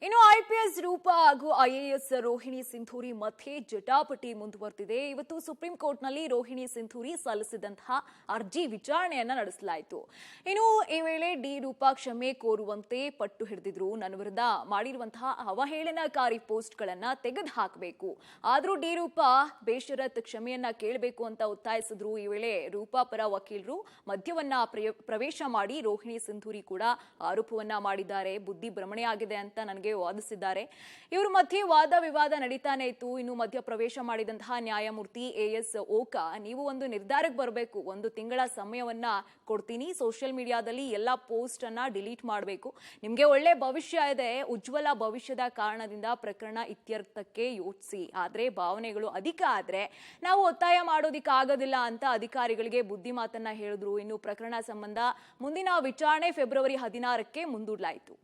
ಇನ್ನು ಐಪಿಎಸ್ ರೂಪ ಹಾಗೂ ಐಎಎಸ್ ರೋಹಿಣಿ ಸಿಂಧೂರಿ ಮಧ್ಯೆ ಜಟಾಪಟಿ ಮುಂದುವರೆದಿದೆ. ಇವತ್ತು ಸುಪ್ರೀಂ ಕೋರ್ಟ್ನಲ್ಲಿ ರೋಹಿಣಿ ಸಿಂಧೂರಿ ಸಲ್ಲಿಸಿದಂತಹ ಅರ್ಜಿ ವಿಚಾರಣೆಯನ್ನ ನಡೆಸಲಾಯಿತು. ಇನ್ನು ಈ ವೇಳೆ ಡಿ ರೂಪ ಕ್ಷಮೆ ಕೋರುವಂತೆ ಪಟ್ಟು ಹಿಡಿದಿದ್ರು. ನನ್ನ ವಿರುದ್ಧ ಮಾಡಿರುವಂತಹ ಅವಹೇಳನಕಾರಿ ಪೋಸ್ಟ್ಗಳನ್ನ ತೆಗೆದು ಹಾಕಬೇಕು, ಆದ್ರೂ ಡಿ ರೂಪ ಬೇಷರತ್ ಕ್ಷಮೆಯನ್ನ ಕೇಳಬೇಕು ಅಂತ ಒತ್ತಾಯಿಸಿದ್ರು. ಈ ವೇಳೆ ರೂಪ ಪರ ವಕೀಲರು ಮಧ್ಯವನ್ನ ಪ್ರವೇಶ ಮಾಡಿ ರೋಹಿಣಿ ಸಿಂಧೂರಿ ಕೂಡ ಆರೋಪವನ್ನ ಮಾಡಿದ್ದಾರೆ. ಬುದ್ಧಿ ಭ್ರಮಣೆಯಾಗಿದೆ ಅಂತ ನನಗೆ ವಾದಿಸಿದ್ದಾರೆ. ಇವರ ಮಧ್ಯೆ ವಾದ ವಿವಾದ ನಡೀತಾನೆ ಇತ್ತು. ಇನ್ನು ಮಧ್ಯ ಪ್ರವೇಶ ಮಾಡಿದಂತಹ ನ್ಯಾಯಮೂರ್ತಿ ಎಎಸ್ ಓಕಾ, ನೀವು ಒಂದು ನಿರ್ಧಾರಕ್ಕೆ ಬರಬೇಕು, 1 ತಿಂಗಳ ಸಮಯವನ್ನ ಕೊಡ್ತೀನಿ, ಸೋಷಿಯಲ್ ಮೀಡಿಯಾದಲ್ಲಿ ಎಲ್ಲಾ ಪೋಸ್ಟ್ ಅನ್ನ ಡಿಲೀಟ್ ಮಾಡಬೇಕು, ನಿಮ್ಗೆ ಒಳ್ಳೆ ಭವಿಷ್ಯ ಇದೆ, ಉಜ್ವಲ ಭವಿಷ್ಯದ ಕಾರಣದಿಂದ ಪ್ರಕರಣ ಇತ್ಯರ್ಥಕ್ಕೆ ಯೋಚಿಸಿ, ಆದ್ರೆ ಭಾವನೆಗಳು ಅಧಿಕ ಆದ್ರೆ ನಾವು ಒತ್ತಾಯ ಮಾಡೋದಿಕ್ಕಾಗೋದಿಲ್ಲ ಅಂತ ಅಧಿಕಾರಿಗಳಿಗೆ ಬುದ್ಧಿ ಮಾತನ್ನ ಹೇಳಿದ್ರು. ಇನ್ನು ಪ್ರಕರಣ ಸಂಬಂಧ ಮುಂದಿನ ವಿಚಾರಣೆ ಫೆಬ್ರವರಿ 16ಕ್ಕೆ ಮುಂದೂಡಲಾಯಿತು.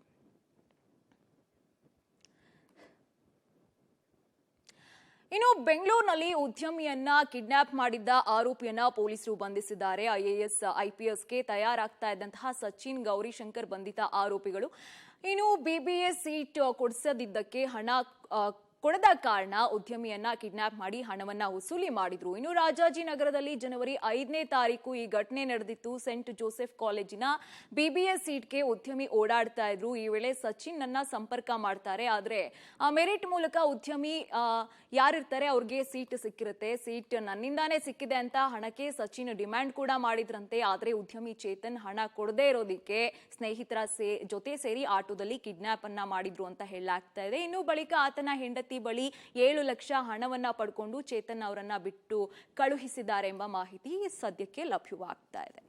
ಇನ್ನು ಬೆಂಗಳೂರಿನಲ್ಲಿ ಉದ್ಯಮಿಯನ್ನ ಕಿಡ್ನಾಪ್ ಮಾಡಿದ್ದ ಆರೋಪಿಯನ್ನ ಪೊಲೀಸರು ಬಂಧಿಸಿದ್ದಾರೆ. ಐಎಎಸ್ ಐಪಿಎಸ್ಗೆ ತಯಾರಾಗ್ತಾ ಇದ್ದಂತಹ ಸಚಿನ್ ಗೌರಿಶಂಕರ್ ಬಂಧಿತ ಆರೋಪಿಗಳು. ಇನ್ನು ಬಿಬಿಎಸ್ ಸೀಟ್ ಕೊಡಿಸದಿದ್ದಕ್ಕೆ ಹಣ ಕೊಡದ ಕಾರಣ ಉದ್ಯಮಿಯನ್ನ ಕಿಡ್ನಾಪ್ ಮಾಡಿ ಹಣವನ್ನ ವಸೂಲಿ ಮಾಡಿದ್ರು. ಇನ್ನು ರಾಜಾಜಿನಗರದಲ್ಲಿ ಜನವರಿ 5ನೇ ತಾರೀಕು ಈ ಘಟನೆ ನಡೆದಿತ್ತು. ಸೆಂಟ್ ಜೋಸೆಫ್ ಕಾಲೇಜಿನ ಬಿಬಿಎಸ್ ಸೀಟ್ಗೆ ಉದ್ಯಮಿ ಓಡಾಡ್ತಾ ಇದ್ರು. ಈ ವೇಳೆ ಸಚಿನ್ ನನ್ನ ಸಂಪರ್ಕ ಮಾಡ್ತಾರೆ, ಆದ್ರೆ ಮೆರಿಟ್ ಮೂಲಕ ಉದ್ಯಮಿ ಯಾರಿರ್ತಾರೆ ಅವ್ರಿಗೆ ಸೀಟ್ ಸಿಕ್ಕಿರುತ್ತೆ, ಸೀಟ್ ನನ್ನಿಂದಾನೇ ಸಿಕ್ಕಿದೆ ಅಂತ ಹಣಕ್ಕೆ ಸಚಿನ್ ಡಿಮ್ಯಾಂಡ್ ಕೂಡ ಮಾಡಿದ್ರಂತೆ. ಆದ್ರೆ ಉದ್ಯಮಿ ಚೇತನ್ ಹಣ ಕೊಡದೇ ಇರೋದಿಕ್ಕೆ ಸ್ನೇಹಿತರ ಜೊತೆ ಸೇರಿ ಆಟೋದಲ್ಲಿ ಕಿಡ್ನಾಪ್ ಅನ್ನ ಮಾಡಿದ್ರು ಅಂತ ಹೇಳಲಾಗ್ತಾ ಇದೆ. ಇನ್ನು ಬಳಿಕ ಆತನ ಹೆಂಡತಿ ಬಳಿ 7 ಲಕ್ಷ ಹಣವನ್ನ ಪಡ್ಕೊಂಡು ಚೇತನ್ ಅವರನ್ನ ಬಿಟ್ಟು ಕಳುಹಿಸಿದ್ದಾರೆ ಎಂಬ ಮಾಹಿತಿ ಸದ್ಯಕ್ಕೆ ಲಭ್ಯವಾಗ್ತಾ ಇದೆ.